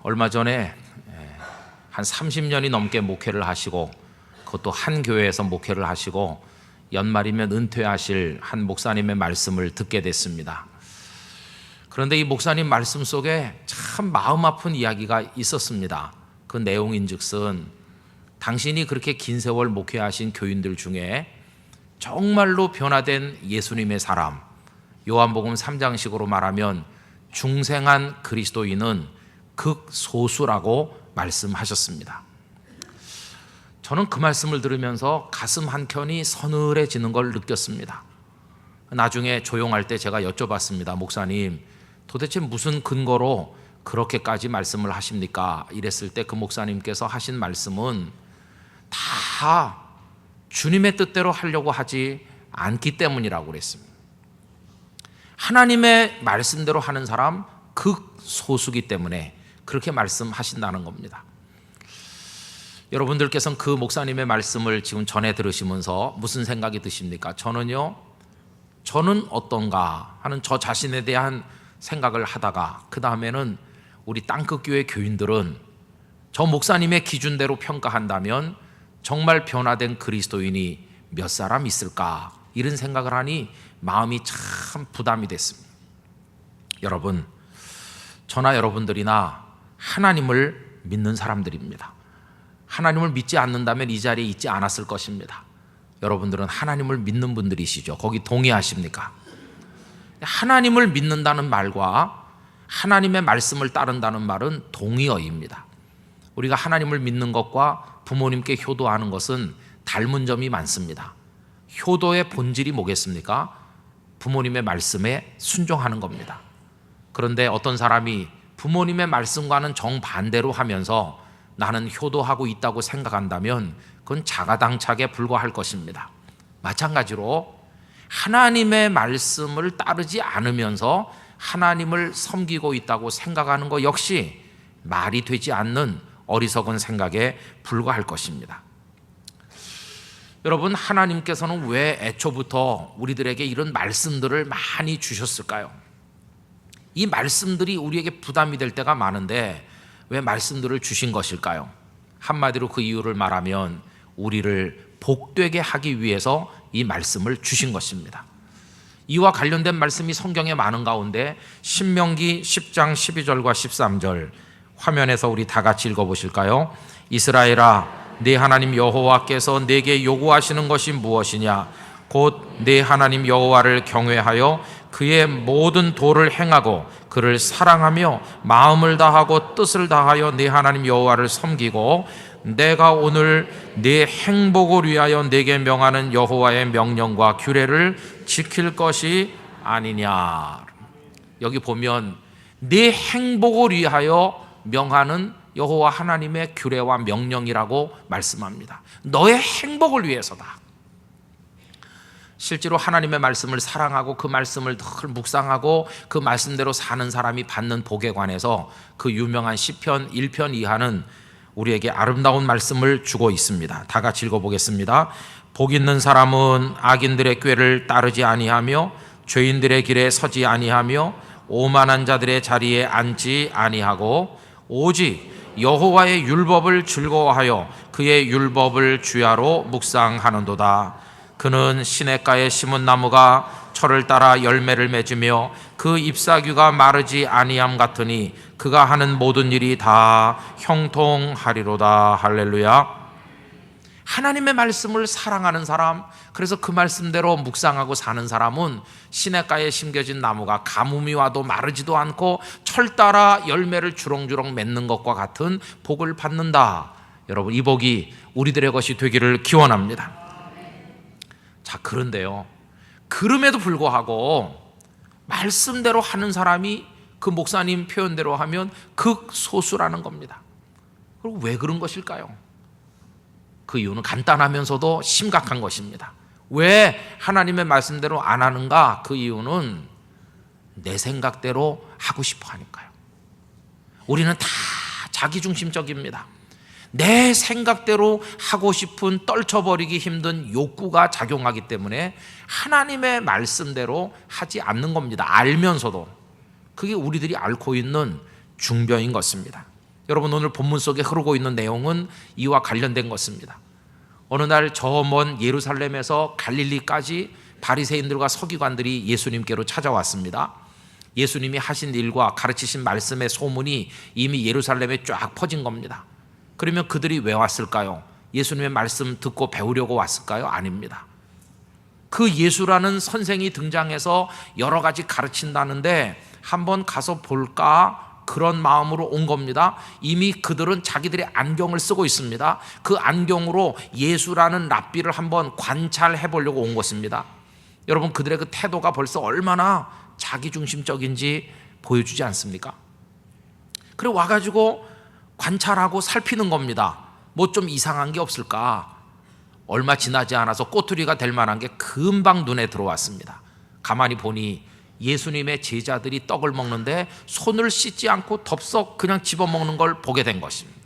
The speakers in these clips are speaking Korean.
얼마 전에 한 30년이 넘게 목회를 하시고 그것도 한 교회에서 목회를 하시고 연말이면 은퇴하실 한 목사님의 말씀을 듣게 됐습니다. 그런데 이 목사님 말씀 속에 참 마음 아픈 이야기가 있었습니다. 그 내용인즉슨 당신이 그렇게 긴 세월 목회하신 교인들 중에 정말로 변화된 예수님의 사람, 요한복음 3장식으로 말하면 중생한 그리스도인은 극소수라고 말씀하셨습니다. 저는 그 말씀을 들으면서 가슴 한켠이 서늘해지는 걸 느꼈습니다. 나중에 조용할 때 제가 여쭤봤습니다. 목사님, 도대체 무슨 근거로 그렇게까지 말씀을 하십니까? 이랬을 때 그 목사님께서 하신 말씀은 다 주님의 뜻대로 하려고 하지 않기 때문이라고 그랬습니다. 하나님의 말씀대로 하는 사람 극소수기 때문에 그렇게 말씀하신다는 겁니다. 여러분들께서는 그 목사님의 말씀을 지금 전해 들으시면서 무슨 생각이 드십니까? 저는 어떤가 하는 저 자신에 대한 생각을 하다가 그 다음에는 우리 땅끝교회 교인들은 저 목사님의 기준대로 평가한다면 정말 변화된 그리스도인이 몇 사람 있을까? 이런 생각을 하니 마음이 참 부담이 됐습니다. 여러분, 저나 여러분들이나 하나님을 믿는 사람들입니다. 하나님을 믿지 않는다면 이 자리에 있지 않았을 것입니다. 여러분들은 하나님을 믿는 분들이시죠. 거기 동의하십니까? 하나님을 믿는다는 말과 하나님의 말씀을 따른다는 말은 동의어입니다. 우리가 하나님을 믿는 것과 부모님께 효도하는 것은 닮은 점이 많습니다. 효도의 본질이 뭐겠습니까? 부모님의 말씀에 순종하는 겁니다. 그런데 어떤 사람이 부모님의 말씀과는 정반대로 하면서 나는 효도하고 있다고 생각한다면 그건 자가당착에 불과할 것입니다. 마찬가지로 하나님의 말씀을 따르지 않으면서 하나님을 섬기고 있다고 생각하는 것 역시 말이 되지 않는 어리석은 생각에 불과할 것입니다. 여러분, 하나님께서는 왜 애초부터 우리들에게 이런 말씀들을 많이 주셨을까요? 이 말씀들이 우리에게 부담이 될 때가 많은데 왜 말씀들을 주신 것일까요? 한마디로 그 이유를 말하면 우리를 복되게 하기 위해서 이 말씀을 주신 것입니다. 이와 관련된 말씀이 성경에 많은 가운데 신명기 10장 12절과 13절 화면에서 우리 다 같이 읽어보실까요? 이스라엘아, 네 하나님 여호와께서 네게 요구하시는 것이 무엇이냐? 곧 네 하나님 여호와를 경외하여 그의 모든 도를 행하고 그를 사랑하며 마음을 다하고 뜻을 다하여 네 하나님 여호와를 섬기고 내가 오늘 네 행복을 위하여 네게 명하는 여호와의 명령과 규례를 지킬 것이 아니냐. 여기 보면 네 행복을 위하여 명하는 여호와 하나님의 규례와 명령이라고 말씀합니다. 너의 행복을 위해서다. 실제로 하나님의 말씀을 사랑하고 그 말씀을 늘 묵상하고 그 말씀대로 사는 사람이 받는 복에 관해서 그 유명한 시편 1편 이하는 우리에게 아름다운 말씀을 주고 있습니다. 다 같이 읽어보겠습니다. 복 있는 사람은 악인들의 꾀를 따르지 아니하며 죄인들의 길에 서지 아니하며 오만한 자들의 자리에 앉지 아니하고 오직 여호와의 율법을 즐거워하여 그의 율법을 주야로 묵상하는도다. 그는 시냇가에 심은 나무가 철을 따라 열매를 맺으며 그 잎사귀가 마르지 아니함 같으니 그가 하는 모든 일이 다 형통하리로다. 할렐루야. 하나님의 말씀을 사랑하는 사람, 그래서 그 말씀대로 묵상하고 사는 사람은 시냇가에 심겨진 나무가 가뭄이 와도 마르지도 않고 철 따라 열매를 주렁주렁 맺는 것과 같은 복을 받는다. 여러분, 이 복이 우리들의 것이 되기를 기원합니다. 자, 그런데요, 그럼에도 불구하고 말씀대로 하는 사람이 그 목사님 표현대로 하면 극소수라는 겁니다. 그리고 왜 그런 것일까요? 그 이유는 간단하면서도 심각한 것입니다. 왜 하나님의 말씀대로 안 하는가? 그 이유는 내 생각대로 하고 싶어 하니까요. 우리는 다 자기중심적입니다. 내 생각대로 하고 싶은 떨쳐버리기 힘든 욕구가 작용하기 때문에 하나님의 말씀대로 하지 않는 겁니다. 알면서도. 그게 우리들이 앓고 있는 중병인 것입니다. 여러분, 오늘 본문 속에 흐르고 있는 내용은 이와 관련된 것입니다. 어느 날 저 먼 예루살렘에서 갈릴리까지 바리새인들과 서기관들이 예수님께로 찾아왔습니다. 예수님이 하신 일과 가르치신 말씀의 소문이 이미 예루살렘에 쫙 퍼진 겁니다. 그러면 그들이 왜 왔을까요? 예수님의 말씀 듣고 배우려고 왔을까요? 아닙니다. 그 예수라는 선생이 등장해서 여러 가지 가르친다는데 한번 가서 볼까? 그런 마음으로 온 겁니다. 이미 그들은 자기들의 안경을 쓰고 있습니다. 그 안경으로 예수라는 랍비를 한번 관찰해 보려고 온 것입니다. 여러분, 그들의 그 태도가 벌써 얼마나 자기중심적인지 보여주지 않습니까? 그리고 와가지고 관찰하고 살피는 겁니다. 뭐 좀 이상한 게 없을까? 얼마 지나지 않아서 꼬투리가 될 만한 게 금방 눈에 들어왔습니다. 가만히 보니 예수님의 제자들이 떡을 먹는데 손을 씻지 않고 덥석 그냥 집어먹는 걸 보게 된 것입니다.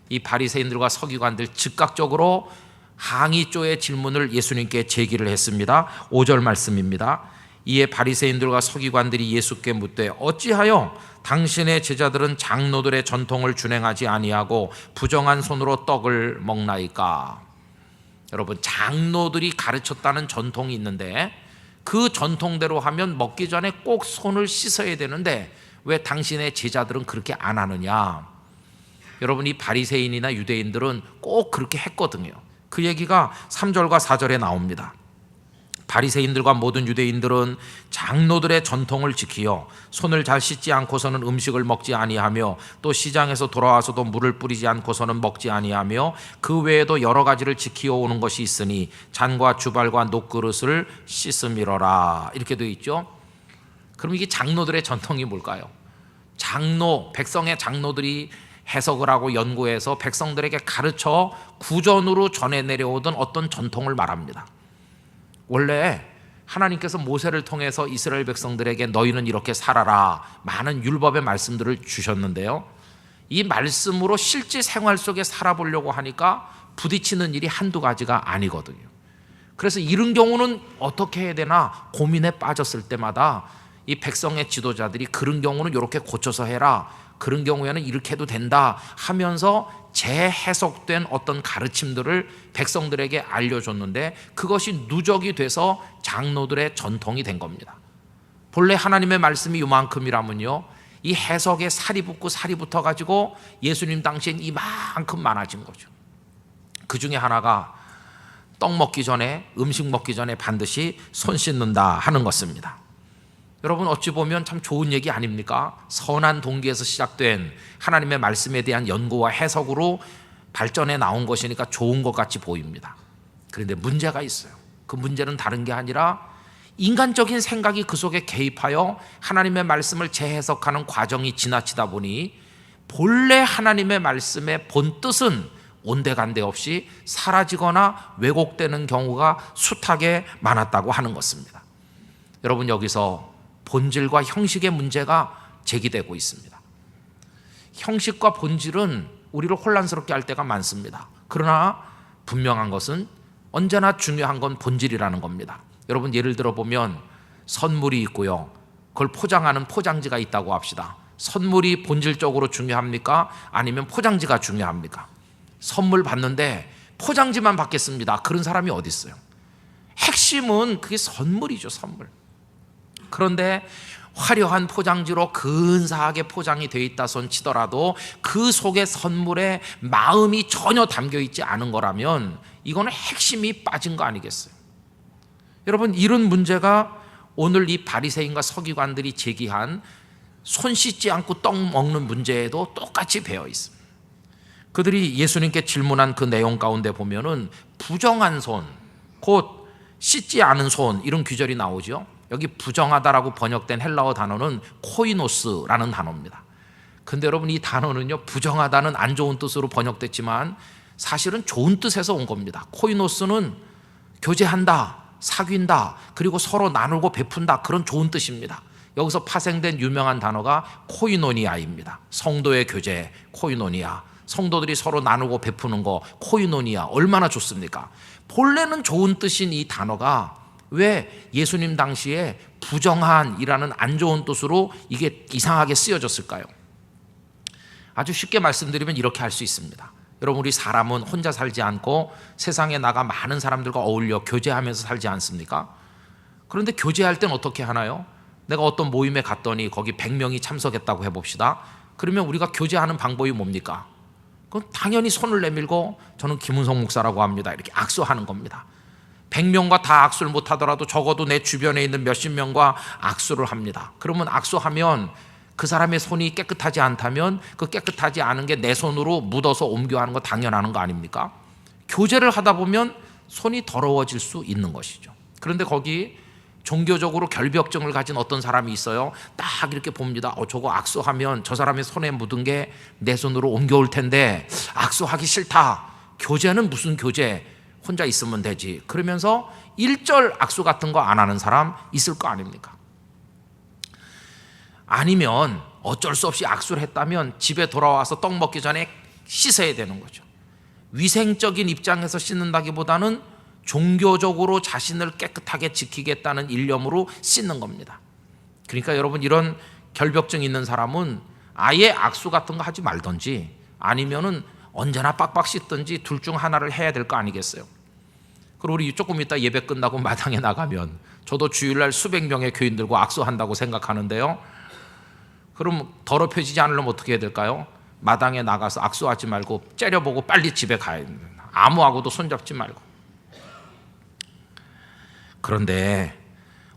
이 바리새인들과 서기관들 즉각적으로 항의조의 질문을 예수님께 제기를 했습니다. 5절 말씀입니다. 이에 바리새인들과 서기관들이 예수께 묻되 어찌하여 당신의 제자들은 장로들의 전통을 준행하지 아니하고 부정한 손으로 떡을 먹나이까? 여러분, 장로들이 가르쳤다는 전통이 있는데 그 전통대로 하면 먹기 전에 꼭 손을 씻어야 되는데 왜 당신의 제자들은 그렇게 안 하느냐? 여러분, 이 바리새인이나 유대인들은 꼭 그렇게 했거든요. 그 얘기가 3절과 4절에 나옵니다. 바리새인들과 모든 유대인들은 장로들의 전통을 지키어 손을 잘 씻지 않고서는 음식을 먹지 아니하며 또 시장에서 돌아와서도 물을 뿌리지 않고서는 먹지 아니하며 그 외에도 여러 가지를 지키어 오는 것이 있으니 잔과 주발과 녹그릇을 씻음이러라. 이렇게 되어 있죠. 그럼 이게 장로들의 전통이 뭘까요? 장로, 백성의 장로들이 해석을 하고 연구해서 백성들에게 가르쳐 구전으로 전해 내려오던 어떤 전통을 말합니다. 원래 하나님께서 모세를 통해서 이스라엘 백성들에게 너희는 이렇게 살아라 많은 율법의 말씀들을 주셨는데요, 이 말씀으로 실제 생활 속에 살아보려고 하니까 부딪히는 일이 한두 가지가 아니거든요. 그래서 이런 경우는 어떻게 해야 되나 고민에 빠졌을 때마다 이 백성의 지도자들이 그런 경우는 이렇게 고쳐서 해라, 그런 경우에는 이렇게 해도 된다 하면서 재해석된 어떤 가르침들을 백성들에게 알려줬는데 그것이 누적이 돼서 장로들의 전통이 된 겁니다. 본래 하나님의 말씀이 이만큼이라면요, 이 해석에 살이 붙고 살이 붙어가지고 예수님 당시엔 이만큼 많아진 거죠. 그 중에 하나가 떡 먹기 전에, 음식 먹기 전에 반드시 손 씻는다 하는 것입니다. 여러분, 어찌 보면 참 좋은 얘기 아닙니까? 선한 동기에서 시작된 하나님의 말씀에 대한 연구와 해석으로 발전해 나온 것이니까 좋은 것 같이 보입니다. 그런데 문제가 있어요. 그 문제는 다른 게 아니라 인간적인 생각이 그 속에 개입하여 하나님의 말씀을 재해석하는 과정이 지나치다 보니 본래 하나님의 말씀의 본 뜻은 온데간데 없이 사라지거나 왜곡되는 경우가 숱하게 많았다고 하는 것입니다. 여러분, 여기서 본질과 형식의 문제가 제기되고 있습니다. 형식과 본질은 우리를 혼란스럽게 할 때가 많습니다. 그러나 분명한 것은 언제나 중요한 건 본질이라는 겁니다. 여러분, 예를 들어 보면 선물이 있고요, 그걸 포장하는 포장지가 있다고 합시다. 선물이 본질적으로 중요합니까? 아니면 포장지가 중요합니까? 선물 받는데 포장지만 받겠습니다, 그런 사람이 어디 있어요? 핵심은 그게 선물이죠, 선물. 그런데 화려한 포장지로 근사하게 포장이 되어 있다 손 치더라도 그 속에 선물에 마음이 전혀 담겨 있지 않은 거라면 이거는 핵심이 빠진 거 아니겠어요? 여러분, 이런 문제가 오늘 이 바리새인과 서기관들이 제기한 손 씻지 않고 떡 먹는 문제에도 똑같이 배어 있습니다. 그들이 예수님께 질문한 그 내용 가운데 보면은 부정한 손, 곧 씻지 않은 손, 이런 규절이 나오죠. 여기 부정하다라고 번역된 헬라어 단어는 코이노스라는 단어입니다. 근데 여러분, 이 단어는요, 부정하다는 안 좋은 뜻으로 번역됐지만 사실은 좋은 뜻에서 온 겁니다. 코이노스는 교제한다, 사귄다, 그리고 서로 나누고 베푼다, 그런 좋은 뜻입니다. 여기서 파생된 유명한 단어가 코이노니아입니다. 성도의 교제, 코이노니아. 성도들이 서로 나누고 베푸는 거, 코이노니아, 얼마나 좋습니까? 본래는 좋은 뜻인 이 단어가 왜 예수님 당시에 부정한이라는 안 좋은 뜻으로 이게 이상하게 쓰여졌을까요? 아주 쉽게 말씀드리면 이렇게 할 수 있습니다. 여러분, 우리 사람은 혼자 살지 않고 세상에 나가 많은 사람들과 어울려 교제하면서 살지 않습니까? 그런데 교제할 땐 어떻게 하나요? 내가 어떤 모임에 갔더니 거기 100명이 참석했다고 해봅시다. 그러면 우리가 교제하는 방법이 뭡니까? 그건 당연히 손을 내밀고 저는 김은성 목사라고 합니다, 이렇게 악수하는 겁니다. 100명과 다 악수를 못하더라도 적어도 내 주변에 있는 몇십 명과 악수를 합니다. 그러면 악수하면 그 사람의 손이 깨끗하지 않다면 그 깨끗하지 않은 게 내 손으로 묻어서 옮겨하는 거 당연한 거 아닙니까? 교제를 하다 보면 손이 더러워질 수 있는 것이죠. 그런데 거기 종교적으로 결벽증을 가진 어떤 사람이 있어요. 딱 이렇게 봅니다. 저거 악수하면 저 사람의 손에 묻은 게 내 손으로 옮겨올 텐데 악수하기 싫다. 교제는 무슨 교제? 혼자 있으면 되지. 그러면서 일절 악수 같은 거 안 하는 사람 있을 거 아닙니까? 아니면 어쩔 수 없이 악수를 했다면 집에 돌아와서 떡 먹기 전에 씻어야 되는 거죠. 위생적인 입장에서 씻는다기보다는 종교적으로 자신을 깨끗하게 지키겠다는 일념으로 씻는 겁니다. 그러니까 여러분, 이런 결벽증 있는 사람은 아예 악수 같은 거 하지 말든지 아니면은 언제나 빡빡 씻든지 둘 중 하나를 해야 될 거 아니겠어요? 그리고 우리 조금 이따 예배 끝나고 마당에 나가면 저도 주일날 수백 명의 교인들과 악수한다고 생각하는데요. 그럼 더럽혀지지 않으려면 어떻게 해야 될까요? 마당에 나가서 악수하지 말고 째려보고 빨리 집에 가야 됩니다. 아무하고도 손잡지 말고. 그런데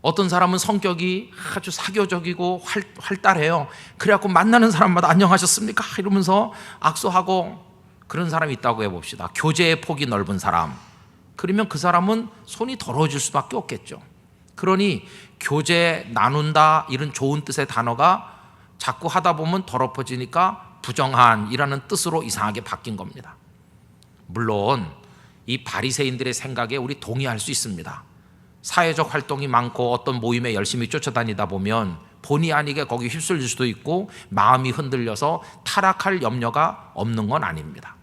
어떤 사람은 성격이 아주 사교적이고 활달해요. 그래갖고 만나는 사람마다 안녕하셨습니까? 이러면서 악수하고 그런 사람이 있다고 해봅시다. 교제의 폭이 넓은 사람. 그러면 그 사람은 손이 더러워질 수밖에 없겠죠. 그러니 교제, 나눈다 이런 좋은 뜻의 단어가 자꾸 하다 보면 더럽어지니까 부정한이라는 뜻으로 이상하게 바뀐 겁니다. 물론 이 바리새인들의 생각에 우리 동의할 수 있습니다. 사회적 활동이 많고 어떤 모임에 열심히 쫓아다니다 보면 본의 아니게 거기 휩쓸릴 수도 있고 마음이 흔들려서 타락할 염려가 없는 건 아닙니다.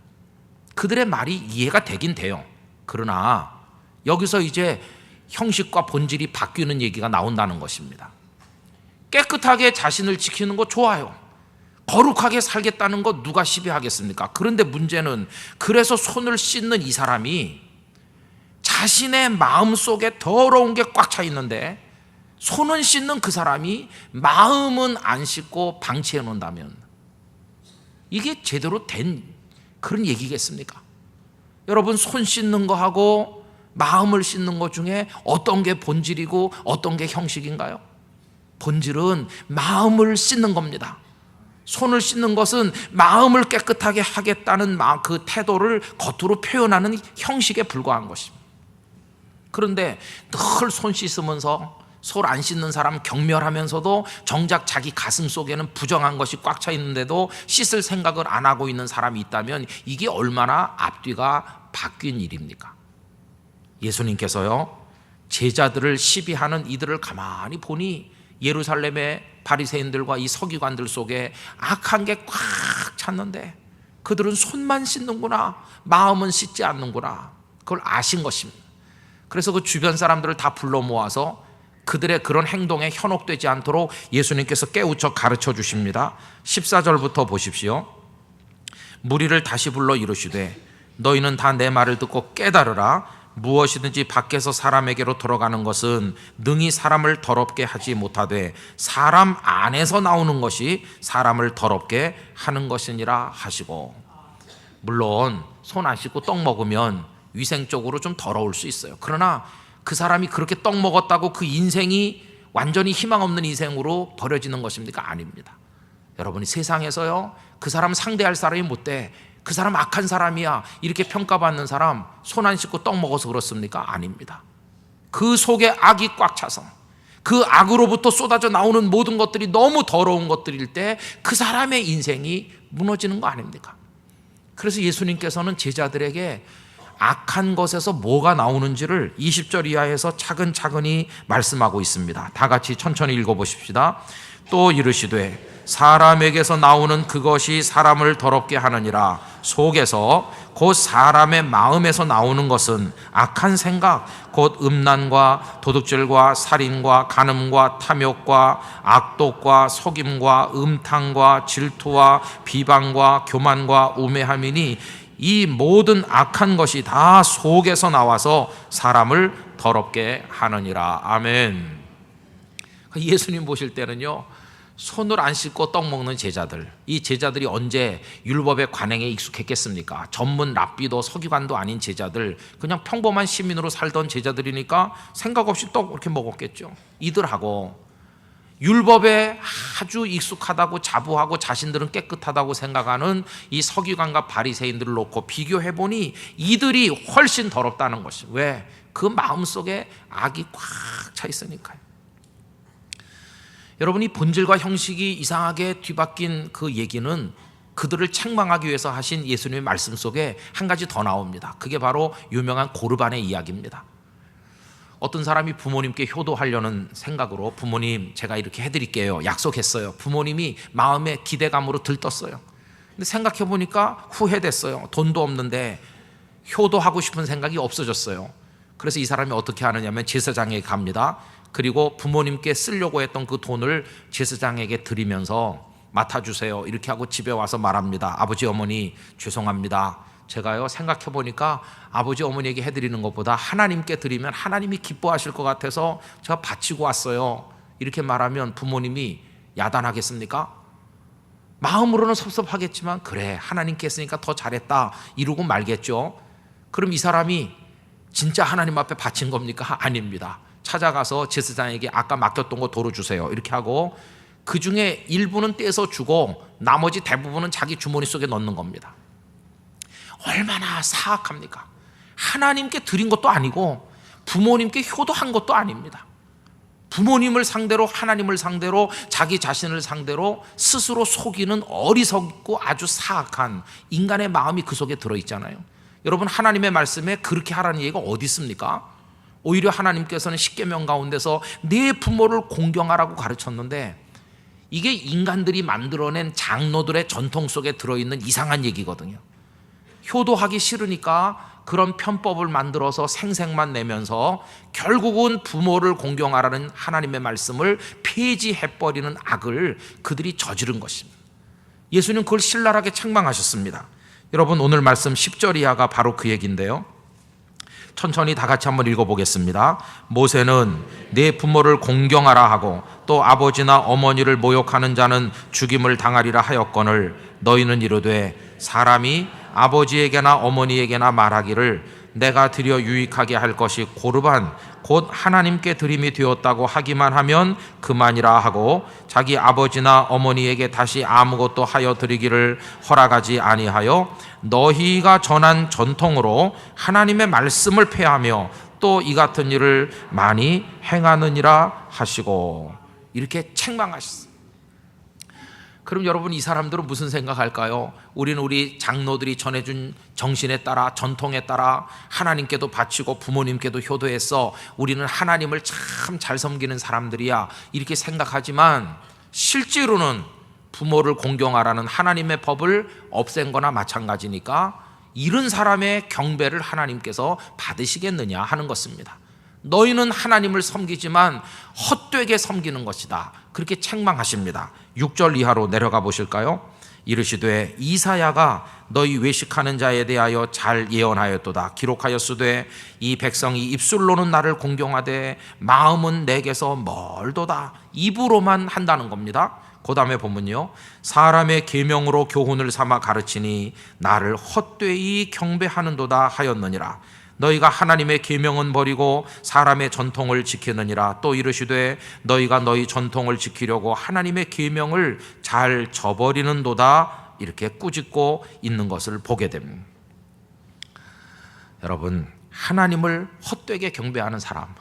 그들의 말이 이해가 되긴 돼요. 그러나 여기서 이제 형식과 본질이 바뀌는 얘기가 나온다는 것입니다. 깨끗하게 자신을 지키는 거 좋아요. 거룩하게 살겠다는 거 누가 시비하겠습니까? 그런데 문제는 그래서 손을 씻는 이 사람이 자신의 마음속에 더러운 게 꽉 차 있는데 손은 씻는 그 사람이 마음은 안 씻고 방치해 놓는다면 이게 제대로 된 그런 얘기겠습니까? 여러분, 손 씻는 거하고 마음을 씻는 것 중에 어떤 게 본질이고 어떤 게 형식인가요? 본질은 마음을 씻는 겁니다. 손을 씻는 것은 마음을 깨끗하게 하겠다는 그 태도를 겉으로 표현하는 형식에 불과한 것입니다. 그런데 늘 손 씻으면서 손 안 씻는 사람 경멸하면서도 정작 자기 가슴 속에는 부정한 것이 꽉 차 있는데도 씻을 생각을 안 하고 있는 사람이 있다면 이게 얼마나 앞뒤가 바뀐 일입니까? 예수님께서요, 제자들을 시비하는 이들을 가만히 보니 예루살렘의 바리새인들과 이 서기관들 속에 악한 게 꽉 찼는데 그들은 손만 씻는구나, 마음은 씻지 않는구나, 그걸 아신 것입니다. 그래서 그 주변 사람들을 다 불러 모아서 그들의 그런 행동에 현혹되지 않도록 예수님께서 깨우쳐 가르쳐 주십니다. 14절부터 보십시오. 무리를 다시 불러 이르시되 너희는 다 내 말을 듣고 깨달으라. 무엇이든지 밖에서 사람에게로 들어가는 것은 능히 사람을 더럽게 하지 못하되 사람 안에서 나오는 것이 사람을 더럽게 하는 것이니라 하시고. 물론 손 안 씻고 떡 먹으면 위생적으로 좀 더러울 수 있어요. 그러나 그 사람이 그렇게 떡 먹었다고 그 인생이 완전히 희망 없는 인생으로 버려지는 것입니까? 아닙니다. 여러분이 세상에서요, 그 사람 상대할 사람이 못 돼, 그 사람 악한 사람이야, 이렇게 평가받는 사람 손 안 씻고 떡 먹어서 그렇습니까? 아닙니다. 그 속에 악이 꽉 차서 그 악으로부터 쏟아져 나오는 모든 것들이 너무 더러운 것들일 때 그 사람의 인생이 무너지는 거 아닙니까? 그래서 예수님께서는 제자들에게 악한 것에서 뭐가 나오는지를 20절 이하에서 차근차근히 말씀하고 있습니다. 다 같이 천천히 읽어보십시다. 또 이르시되 사람에게서 나오는 그것이 사람을 더럽게 하느니라. 속에서 곧 사람의 마음에서 나오는 것은 악한 생각 곧 음란과 도둑질과 살인과 간음과 탐욕과 악독과 속임과 음탕과 질투와 비방과 교만과 우매함이니 이 모든 악한 것이 다 속에서 나와서 사람을 더럽게 하느니라. 아멘. 예수님 보실 때는요, 손을 안 씻고 떡 먹는 제자들, 이 제자들이 언제 율법의 관행에 익숙했겠습니까? 전문 랍비도 서기관도 아닌 제자들, 그냥 평범한 시민으로 살던 제자들이니까 생각 없이 떡 이렇게 먹었겠죠. 이들하고 율법에 아주 익숙하다고 자부하고 자신들은 깨끗하다고 생각하는 이 서기관과 바리새인들을 놓고 비교해보니 이들이 훨씬 더럽다는 것이, 왜? 그 마음속에 악이 꽉 차 있으니까요. 여러분이 본질과 형식이 이상하게 뒤바뀐 그 얘기는 그들을 책망하기 위해서 하신 예수님의 말씀 속에 한 가지 더 나옵니다. 그게 바로 유명한 고르반의 이야기입니다. 어떤 사람이 부모님께 효도하려는 생각으로, 부모님 제가 이렇게 해드릴게요 약속했어요. 부모님이 마음의 기대감으로 들떴어요. 근데 생각해 보니까 후회됐어요. 돈도 없는데 효도하고 싶은 생각이 없어졌어요. 그래서 이 사람이 어떻게 하느냐면 제사장에게 갑니다. 그리고 부모님께 쓰려고 했던 그 돈을 제사장에게 드리면서 맡아주세요 이렇게 하고 집에 와서 말합니다. 아버지 어머니 죄송합니다. 제가요 생각해 보니까 아버지 어머니에게 해드리는 것보다 하나님께 드리면 하나님이 기뻐하실 것 같아서 제가 바치고 왔어요. 이렇게 말하면 부모님이 야단하겠습니까? 마음으로는 섭섭하겠지만 그래 하나님께 했으니까 더 잘했다 이러고 말겠죠. 그럼 이 사람이 진짜 하나님 앞에 바친 겁니까? 아닙니다. 찾아가서 제사장에게 아까 맡겼던 거 도로 주세요 이렇게 하고 그 중에 일부는 떼서 주고 나머지 대부분은 자기 주머니 속에 넣는 겁니다. 얼마나 사악합니까? 하나님께 드린 것도 아니고 부모님께 효도한 것도 아닙니다. 부모님을 상대로, 하나님을 상대로, 자기 자신을 상대로 스스로 속이는 어리석고 아주 사악한 인간의 마음이 그 속에 들어있잖아요. 여러분, 하나님의 말씀에 그렇게 하라는 얘기가 어디 있습니까? 오히려 하나님께서는 십계명 가운데서 내 부모를 공경하라고 가르쳤는데 이게 인간들이 만들어낸 장로들의 전통 속에 들어있는 이상한 얘기거든요. 효도하기 싫으니까 그런 편법을 만들어서 생색만 내면서 결국은 부모를 공경하라는 하나님의 말씀을 폐지해버리는 악을 그들이 저지른 것입니다. 예수님 그걸 신랄하게 책망하셨습니다. 여러분, 오늘 말씀 10절 이하가 바로 그 얘기인데요. 천천히 다 같이 한번 읽어보겠습니다. 모세는 내 부모를 공경하라 하고 또 아버지나 어머니를 모욕하는 자는 죽임을 당하리라 하였거늘 너희는 이르되 사람이 아버지에게나 어머니에게나 말하기를 내가 드려 유익하게 할 것이 고르반 곧 하나님께 드림이 되었다고 하기만 하면 그만이라 하고 자기 아버지나 어머니에게 다시 아무것도 하여 드리기를 허락하지 아니하여 너희가 전한 전통으로 하나님의 말씀을 폐하며 또 이 같은 일을 많이 행하느니라 하시고 이렇게 책망하셨어요. 그럼 여러분, 이 사람들은 무슨 생각할까요? 우리는 우리 장로들이 전해준 정신에 따라, 전통에 따라 하나님께도 바치고 부모님께도 효도했어. 우리는 하나님을 참 잘 섬기는 사람들이야. 이렇게 생각하지만 실제로는 부모를 공경하라는 하나님의 법을 없앤 거나 마찬가지니까 이런 사람의 경배를 하나님께서 받으시겠느냐 하는 것입니다. 너희는 하나님을 섬기지만 헛되게 섬기는 것이다. 그렇게 책망하십니다. 6절 이하로 내려가 보실까요? 이르시되 이사야가 너희 외식하는 자에 대하여 잘 예언하였도다. 기록하였으되 이 백성이 입술로는 나를 공경하되 마음은 내게서 멀도다. 입으로만 한다는 겁니다. 그 다음에 보면요, 사람의 계명으로 교훈을 삼아 가르치니 나를 헛되이 경배하는도다 하였느니라. 너희가 하나님의 계명은 버리고 사람의 전통을 지키느니라. 또 이르시되 너희가 너희 전통을 지키려고 하나님의 계명을 잘 저버리는도다. 이렇게 꾸짖고 있는 것을 보게 됩니다. 여러분, 하나님을 헛되게 경배하는 사람,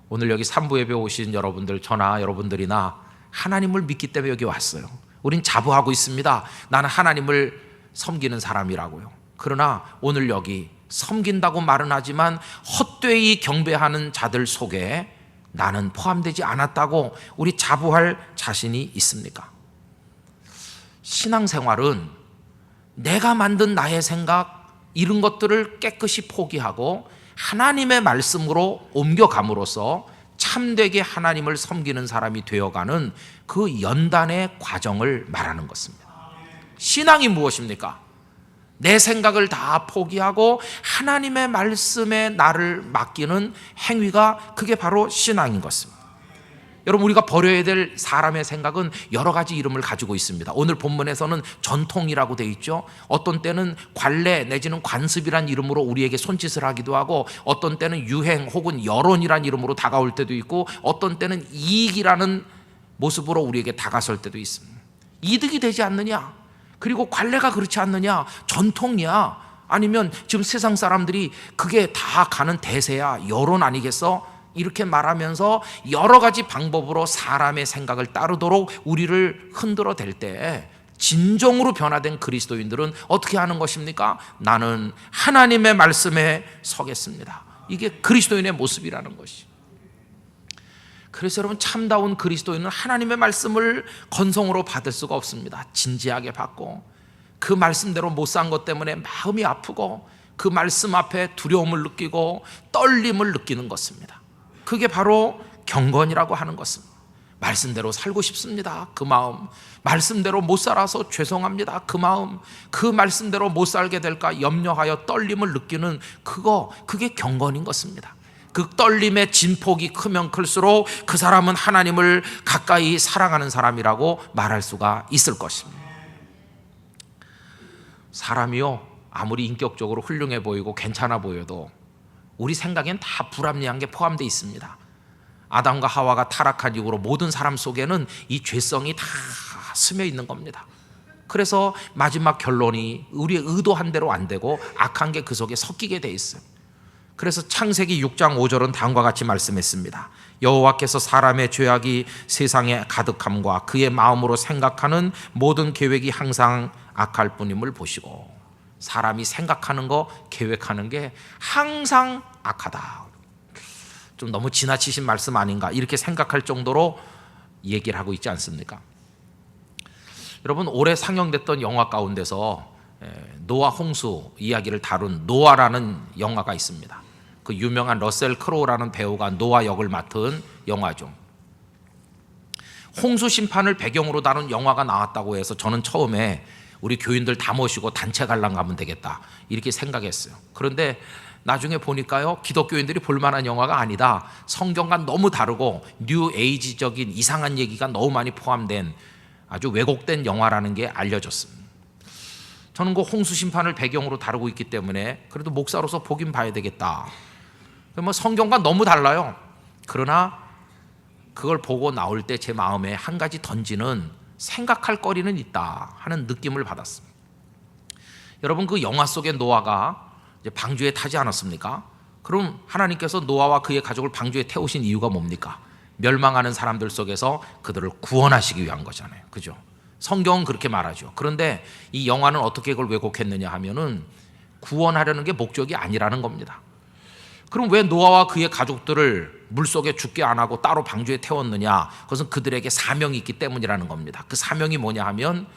오늘 여기 산부 예배 오신 여러분들, 저나 여러분들이나 하나님을 믿기 때문에 여기 왔어요. 우린 자부하고 있습니다. 나는 하나님을 섬기는 사람이라고요. 그러나 오늘 여기 섬긴다고 말은 하지만 헛되이 경배하는 자들 속에 나는 포함되지 않았다고 우리 자부할 자신이 있습니까? 신앙생활은 내가 만든 나의 생각, 이런 것들을 깨끗이 포기하고 하나님의 말씀으로 옮겨감으로써 참되게 하나님을 섬기는 사람이 되어가는 그 연단의 과정을 말하는 것입니다. 신앙이 무엇입니까? 내 생각을 다 포기하고 하나님의 말씀에 나를 맡기는 행위가, 그게 바로 신앙인 것입니다. 여러분, 우리가 버려야 될 사람의 생각은 여러 가지 이름을 가지고 있습니다. 오늘 본문에서는 전통이라고 되어 있죠. 어떤 때는 관례 내지는 관습이란 이름으로 우리에게 손짓을 하기도 하고, 어떤 때는 유행 혹은 여론이란 이름으로 다가올 때도 있고, 어떤 때는 이익이라는 모습으로 우리에게 다가설 때도 있습니다. 이득이 되지 않느냐, 그리고 관례가 그렇지 않느냐, 전통이야, 아니면 지금 세상 사람들이 그게 다 가는 대세야, 여론 아니겠어? 이렇게 말하면서 여러 가지 방법으로 사람의 생각을 따르도록 우리를 흔들어 댈 때, 진정으로 변화된 그리스도인들은 어떻게 하는 것입니까? 나는 하나님의 말씀에 서겠습니다. 이게 그리스도인의 모습이라는 것이. 그래서 여러분, 참다운 그리스도인은 하나님의 말씀을 건성으로 받을 수가 없습니다. 진지하게 받고, 그 말씀대로 못 산 것 때문에 마음이 아프고, 그 말씀 앞에 두려움을 느끼고 떨림을 느끼는 것입니다. 그게 바로 경건이라고 하는 것입니다. 말씀대로 살고 싶습니다, 그 마음. 말씀대로 못 살아서 죄송합니다, 그 마음. 그 말씀대로 못 살게 될까 염려하여 떨림을 느끼는 그게 경건인 것입니다. 그 떨림의 진폭이 크면 클수록 그 사람은 하나님을 가까이 사랑하는 사람이라고 말할 수가 있을 것입니다. 사람이요, 아무리 인격적으로 훌륭해 보이고 괜찮아 보여도 우리 생각엔 다 불합리한 게 포함되어 있습니다. 아담과 하와가 타락한 이후로 모든 사람 속에는 이 죄성이 다 스며 있는 겁니다. 그래서 마지막 결론이 우리의 의도한 대로 안 되고 악한 게 그 속에 섞이게 돼 있어요. 그래서 창세기 6장 5절은 다음과 같이 말씀했습니다. 여호와께서 사람의 죄악이 세상에 가득함과 그의 마음으로 생각하는 모든 계획이 항상 악할 뿐임을 보시고, 사람이 생각하는 거, 계획하는 게 항상 악하다. 좀 너무 지나치신 말씀 아닌가, 이렇게 생각할 정도로 얘기를 하고 있지 않습니까? 여러분, 올해 상영됐던 영화 가운데서 노아 홍수 이야기를 다룬 노아라는 영화가 있습니다. 그 유명한 러셀 크로우라는 배우가 노아 역을 맡은 영화죠. 홍수 심판을 배경으로 다룬 영화가 나왔다고 해서 저는 처음에 우리 교인들 다 모시고 단체 관람 가면 되겠다, 이렇게 생각했어요. 그런데 나중에 보니까요, 기독교인들이 볼만한 영화가 아니다. 성경과 너무 다르고 뉴 에이지적인 이상한 얘기가 너무 많이 포함된 아주 왜곡된 영화라는 게 알려졌습니다. 저는 그 홍수 심판을 배경으로 다루고 있기 때문에 그래도 목사로서 보긴 봐야 되겠다. 뭐 성경과 너무 달라요. 그러나 그걸 보고 나올 때 제 마음에 한 가지 던지는, 생각할 거리는 있다 하는 느낌을 받았습니다. 여러분, 그 영화 속의 노아가 이제 방주에 타지 않았습니까? 그럼 하나님께서 노아와 그의 가족을 방주에 태우신 이유가 뭡니까? 멸망하는 사람들 속에서 그들을 구원하시기 위한 거잖아요. 그죠? 성경은 그렇게 말하죠. 그런데 이 영화는 어떻게 그걸 왜곡했느냐 하면은 구원하려는 게 목적이 아니라는 겁니다. 그럼 왜 노아와 그의 가족들을 물속에 죽게 안 하고 따로 방주에 태웠느냐? 그것은 그들에게 사명이 있기 때문이라는 겁니다. 그 사명이 뭐냐 하면,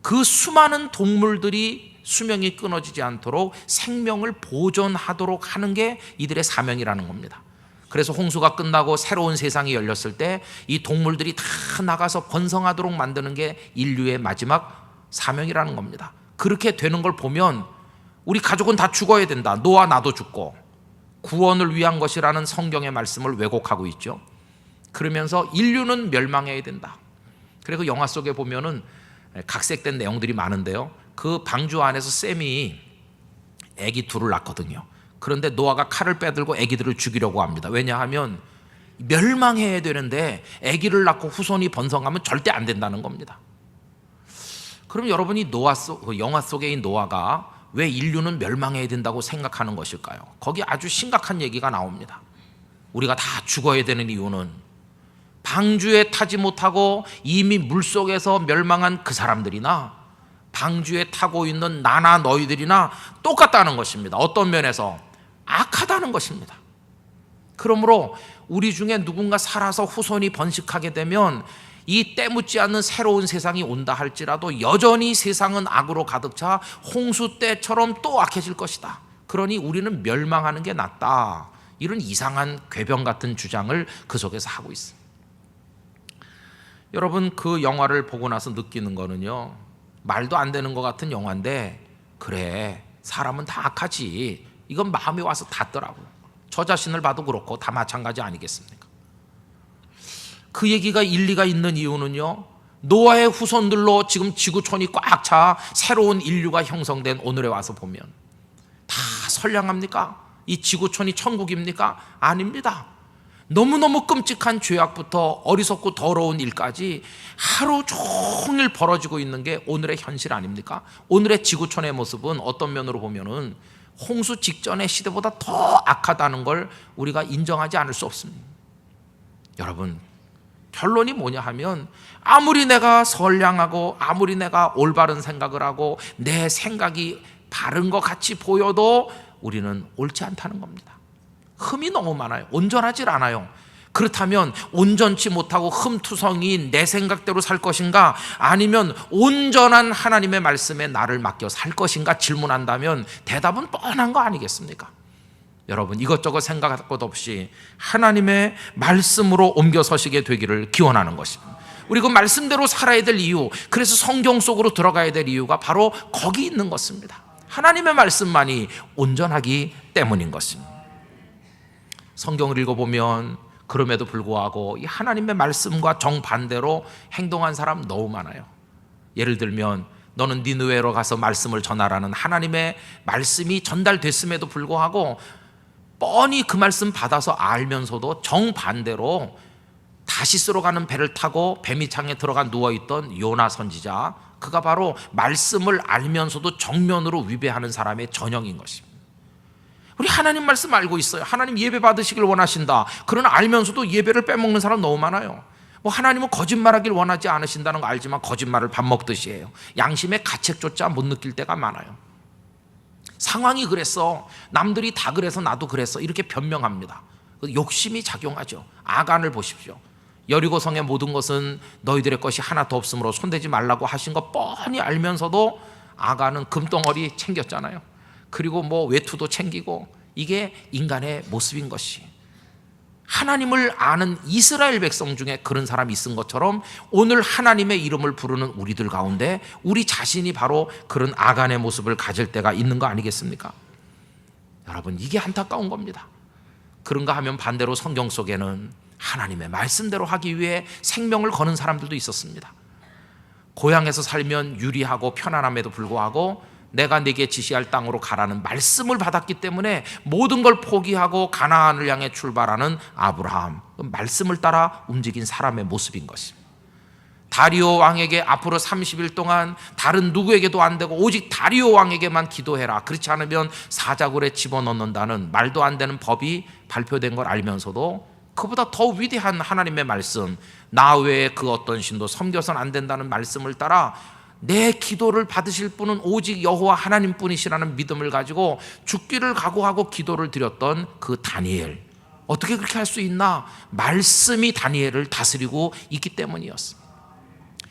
그 수많은 동물들이 수명이 끊어지지 않도록 생명을 보존하도록 하는 게 이들의 사명이라는 겁니다. 그래서 홍수가 끝나고 새로운 세상이 열렸을 때 이 동물들이 다 나가서 번성하도록 만드는 게 인류의 마지막 사명이라는 겁니다. 그렇게 되는 걸 보면 우리 가족은 다 죽어야 된다, 너와 나도 죽고, 구원을 위한 것이라는 성경의 말씀을 왜곡하고 있죠. 그러면서 인류는 멸망해야 된다. 그리고 영화 속에 보면은 각색된 내용들이 많은데요, 그 방주 안에서 샘이 아기 둘을 낳거든요. 그런데 노아가 칼을 빼들고 아기들을 죽이려고 합니다. 왜냐하면 멸망해야 되는데 아기를 낳고 후손이 번성하면 절대 안 된다는 겁니다. 그럼 여러분이 영화 속에 이 노아가 왜 인류는 멸망해야 된다고 생각하는 것일까요? 거기 아주 심각한 얘기가 나옵니다. 우리가 다 죽어야 되는 이유는 방주에 타지 못하고 이미 물속에서 멸망한 그 사람들이나 방주에 타고 있는 나나 너희들이나 똑같다는 것입니다. 어떤 면에서 악하다는 것입니다. 그러므로 우리 중에 누군가 살아서 후손이 번식하게 되면 이 때묻지 않는 새로운 세상이 온다 할지라도 여전히 세상은 악으로 가득 차 홍수 때처럼 또 악해질 것이다. 그러니 우리는 멸망하는 게 낫다. 이런 이상한 궤변 같은 주장을 그 속에서 하고 있습니다. 여러분, 그 영화를 보고 나서 느끼는 거는요, 말도 안 되는 것 같은 영화인데, 그래, 사람은 다 악하지. 이건 마음에 와서 닿더라고요. 저 자신을 봐도 그렇고 다 마찬가지 아니겠습니까? 그 얘기가 일리가 있는 이유는요, 노아의 후손들로 지금 지구촌이 꽉 차 새로운 인류가 형성된 오늘에 와서 보면 다 선량합니까? 이 지구촌이 천국입니까? 아닙니다. 너무너무 끔찍한 죄악부터 어리석고 더러운 일까지 하루 종일 벌어지고 있는 게 오늘의 현실 아닙니까? 오늘의 지구촌의 모습은 어떤 면으로 보면은 홍수 직전의 시대보다 더 악하다는 걸 우리가 인정하지 않을 수 없습니다. 여러분, 결론이 뭐냐 하면 아무리 내가 선량하고 아무리 내가 올바른 생각을 하고 내 생각이 바른 것 같이 보여도 우리는 옳지 않다는 겁니다. 흠이 너무 많아요. 온전하질 않아요. 그렇다면 온전치 못하고 흠투성이인 내 생각대로 살 것인가, 아니면 온전한 하나님의 말씀에 나를 맡겨 살 것인가 질문한다면 대답은 뻔한 거 아니겠습니까? 여러분, 이것저것 생각할 것 없이 하나님의 말씀으로 옮겨 서시게 되기를 기원하는 것입니다. 우리 그 말씀대로 살아야 될 이유, 그래서 성경 속으로 들어가야 될 이유가 바로 거기 있는 것입니다. 하나님의 말씀만이 온전하기 때문인 것입니다. 성경을 읽어보면 그럼에도 불구하고 이 하나님의 말씀과 정반대로 행동한 사람 너무 많아요. 예를 들면 너는 니느웨로 가서 말씀을 전하라는 하나님의 말씀이 전달됐음에도 불구하고 뻔히 그 말씀 받아서 알면서도 정반대로 다시스로 가는 배를 타고 배미창에 들어가 누워있던 요나 선지자, 그가 바로 말씀을 알면서도 정면으로 위배하는 사람의 전형인 것입니다. 우리 하나님 말씀 알고 있어요. 하나님 예배 받으시길 원하신다. 그러나 알면서도 예배를 빼먹는 사람 너무 많아요. 뭐 하나님은 거짓말하길 원하지 않으신다는 거 알지만 거짓말을 밥 먹듯이 해요. 양심의 가책조차 못 느낄 때가 많아요. 상황이 그랬어, 남들이 다 그래서 나도 그랬어, 이렇게 변명합니다. 욕심이 작용하죠. 아간을 보십시오. 여리고성의 모든 것은 너희들의 것이 하나도 없으므로 손대지 말라고 하신 거 뻔히 알면서도 아간은 금덩어리 챙겼잖아요. 그리고 뭐 외투도 챙기고, 이게 인간의 모습인 것이. 하나님을 아는 이스라엘 백성 중에 그런 사람이 있은 것처럼 오늘 하나님의 이름을 부르는 우리들 가운데 우리 자신이 바로 그런 아간의 모습을 가질 때가 있는 거 아니겠습니까? 여러분, 이게 안타까운 겁니다. 그런가 하면 반대로 성경 속에는 하나님의 말씀대로 하기 위해 생명을 거는 사람들도 있었습니다. 고향에서 살면 유리하고 편안함에도 불구하고 내가 네게 지시할 땅으로 가라는 말씀을 받았기 때문에 모든 걸 포기하고 가나안을 향해 출발하는 아브라함, 말씀을 따라 움직인 사람의 모습인 것입니다. 다리오 왕에게 앞으로 30일 동안 다른 누구에게도 안 되고 오직 다리오 왕에게만 기도해라, 그렇지 않으면 사자굴에 집어넣는다는 말도 안 되는 법이 발표된 걸 알면서도 그보다 더 위대한 하나님의 말씀, 나 외에 그 어떤 신도 섬겨서는 안 된다는 말씀을 따라 내 기도를 받으실 분은 오직 여호와 하나님뿐이시라는 믿음을 가지고 죽기를 각오하고 기도를 드렸던 그 다니엘, 어떻게 그렇게 할 수 있나? 말씀이 다니엘을 다스리고 있기 때문이었습니다.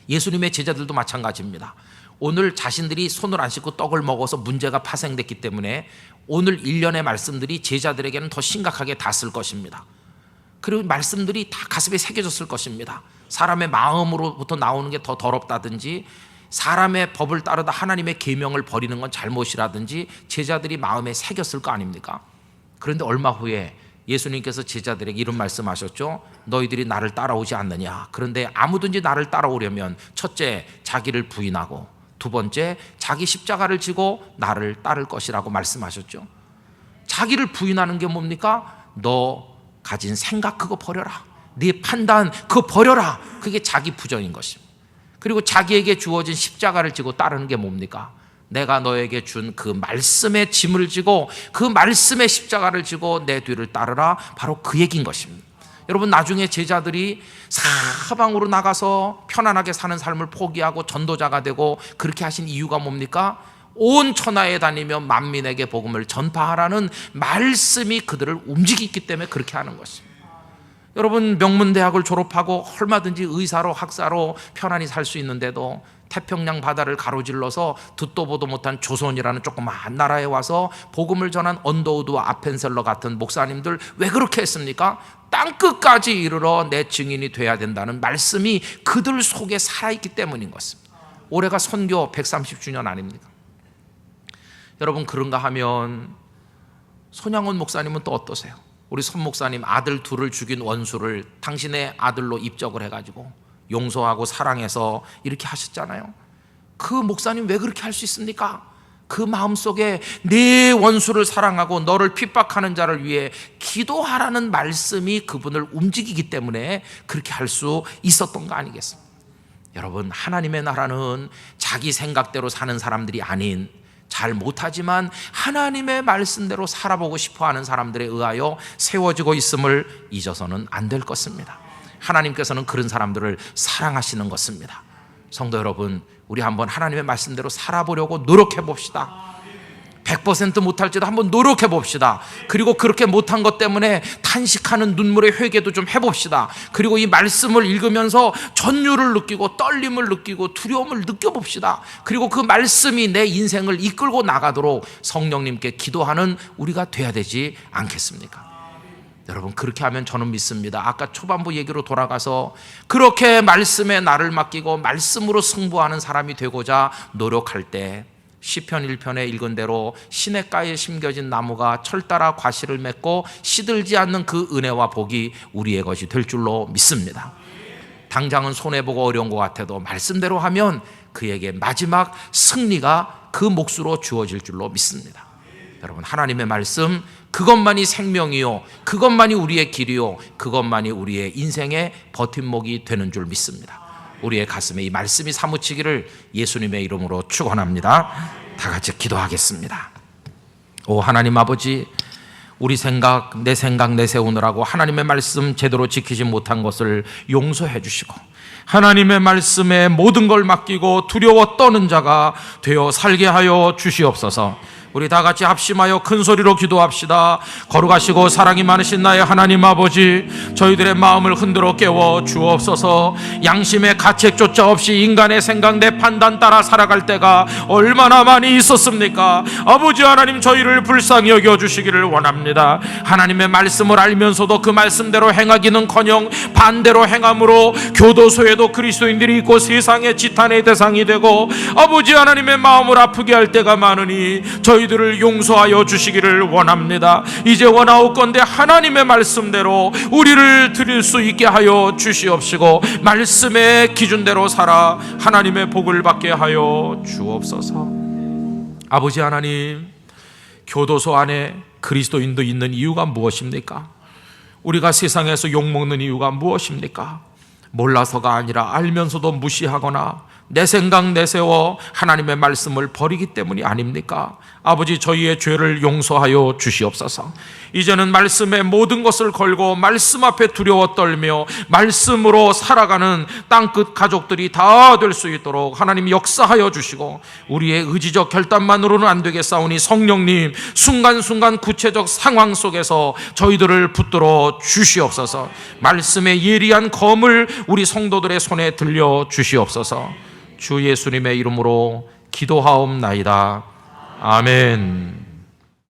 예수님의 제자들도 마찬가지입니다. 오늘 자신들이 손을 안 씻고 떡을 먹어서 문제가 파생됐기 때문에 오늘 일련의 말씀들이 제자들에게는 더 심각하게 닿았을 것입니다. 그리고 말씀들이 다 가슴에 새겨졌을 것입니다. 사람의 마음으로부터 나오는 게 더 더럽다든지, 사람의 법을 따르다 하나님의 계명을 버리는 건 잘못이라든지 제자들이 마음에 새겼을 거 아닙니까? 그런데 얼마 후에 예수님께서 제자들에게 이런 말씀하셨죠. 너희들이 나를 따라오지 않느냐. 그런데 아무든지 나를 따라오려면 첫째, 자기를 부인하고, 두 번째, 자기 십자가를 지고 나를 따를 것이라고 말씀하셨죠. 자기를 부인하는 게 뭡니까? 너 가진 생각 그거 버려라. 네 판단 그거 버려라. 그게 자기 부정인 것입니다. 그리고 자기에게 주어진 십자가를 지고 따르는 게 뭡니까? 내가 너에게 준 그 말씀의 짐을 지고 그 말씀의 십자가를 지고 내 뒤를 따르라. 바로 그 얘기인 것입니다. 여러분, 나중에 제자들이 사방으로 나가서 편안하게 사는 삶을 포기하고 전도자가 되고 그렇게 하신 이유가 뭡니까? 온 천하에 다니며 만민에게 복음을 전파하라는 말씀이 그들을 움직이기 때문에 그렇게 하는 것입니다. 여러분, 명문대학을 졸업하고 얼마든지 의사로 학사로 편안히 살 수 있는데도 태평양 바다를 가로질러서 듣도 보도 못한 조선이라는 조그마한 나라에 와서 복음을 전한 언더우드와 아펜셀러 같은 목사님들 왜 그렇게 했습니까? 땅끝까지 이르러 내 증인이 돼야 된다는 말씀이 그들 속에 살아있기 때문인 것입니다. 올해가 선교 130주년 아닙니까? 여러분, 그런가 하면 손양원 목사님은 또 어떠세요? 우리 손 목사님 아들 둘을 죽인 원수를 당신의 아들로 입적을 해가지고 용서하고 사랑해서 이렇게 하셨잖아요. 그 목사님 왜 그렇게 할 수 있습니까? 그 마음속에 네 원수를 사랑하고 너를 핍박하는 자를 위해 기도하라는 말씀이 그분을 움직이기 때문에 그렇게 할 수 있었던 거 아니겠습니까? 여러분, 하나님의 나라는 자기 생각대로 사는 사람들이 아닌, 잘 못하지만 하나님의 말씀대로 살아보고 싶어하는 사람들에 의하여 세워지고 있음을 잊어서는 안 될 것입니다. 하나님께서는 그런 사람들을 사랑하시는 것입니다. 성도 여러분, 우리 한번 하나님의 말씀대로 살아보려고 노력해 봅시다. 100% 못할지도 한번 노력해 봅시다. 그리고 그렇게 못한 것 때문에 탄식하는 눈물의 회개도 좀 해봅시다. 그리고 이 말씀을 읽으면서 전율을 느끼고 떨림을 느끼고 두려움을 느껴봅시다. 그리고 그 말씀이 내 인생을 이끌고 나가도록 성령님께 기도하는 우리가 돼야 되지 않겠습니까? 여러분, 그렇게 하면 저는 믿습니다. 아까 초반부 얘기로 돌아가서 그렇게 말씀에 나를 맡기고 말씀으로 승부하는 사람이 되고자 노력할 때 시편 1편에 읽은 대로 시냇가에 심겨진 나무가 철 따라 과실을 맺고 시들지 않는 그 은혜와 복이 우리의 것이 될 줄로 믿습니다. 당장은 손해보고 어려운 것 같아도 말씀대로 하면 그에게 마지막 승리가 그 몫으로 주어질 줄로 믿습니다. 여러분, 하나님의 말씀, 그것만이 생명이요, 그것만이 우리의 길이요, 그것만이 우리의 인생의 버팀목이 되는 줄 믿습니다. 우리의 가슴에 이 말씀이 사무치기를 예수님의 이름으로 축원합니다. 다 같이 기도하겠습니다. 오 하나님 아버지, 우리 생각 내세우느라고 하나님의 말씀 제대로 지키지 못한 것을 용서해 주시고 하나님의 말씀에 모든 걸 맡기고 두려워 떠는 자가 되어 살게 하여 주시옵소서. 우리 다 같이 합심하여 큰 소리로 기도합시다. 거룩하시고 사랑이 많으신 나의 하나님 아버지, 저희들의 마음을 흔들어 깨워 주옵소서. 양심의 가책조차 없이 인간의 생각 내 판단 따라 살아갈 때가 얼마나 많이 있었습니까? 아버지 하나님, 저희를 불쌍히 여겨주시기를 원합니다. 하나님의 말씀을 알면서도 그 말씀대로 행하기는커녕 반대로 행함으로 교도소에도 그리스도인들이 있고 세상의 지탄의 대상이 되고 아버지 하나님의 마음을 아프게 할 때가 많으니 저희들을 용서하여 주시기를 원합니다. 이제 원하옵건대 하나님의 말씀대로 우리를 드릴 수 있게 하여 주시옵시고 말씀의 기준대로 살아 하나님의 복을 받게 하여 주옵소서. 아버지 하나님, 교도소 안에 그리스도인도 있는 이유가 무엇입니까? 우리가 세상에서 욕먹는 이유가 무엇입니까? 몰라서가 아니라 알면서도 무시하거나 내 생각 내세워 하나님의 말씀을 버리기 때문이 아닙니까? 아버지, 저희의 죄를 용서하여 주시옵소서. 이제는 말씀의 모든 것을 걸고 말씀 앞에 두려워 떨며 말씀으로 살아가는 땅끝 가족들이 다 될 수 있도록 하나님 역사하여 주시고 우리의 의지적 결단만으로는 안 되겠사오니 성령님, 순간순간 구체적 상황 속에서 저희들을 붙들어 주시옵소서. 말씀의 예리한 검을 우리 성도들의 손에 들려 주시옵소서. 주 예수님의 이름으로 기도하옵나이다. 아멘.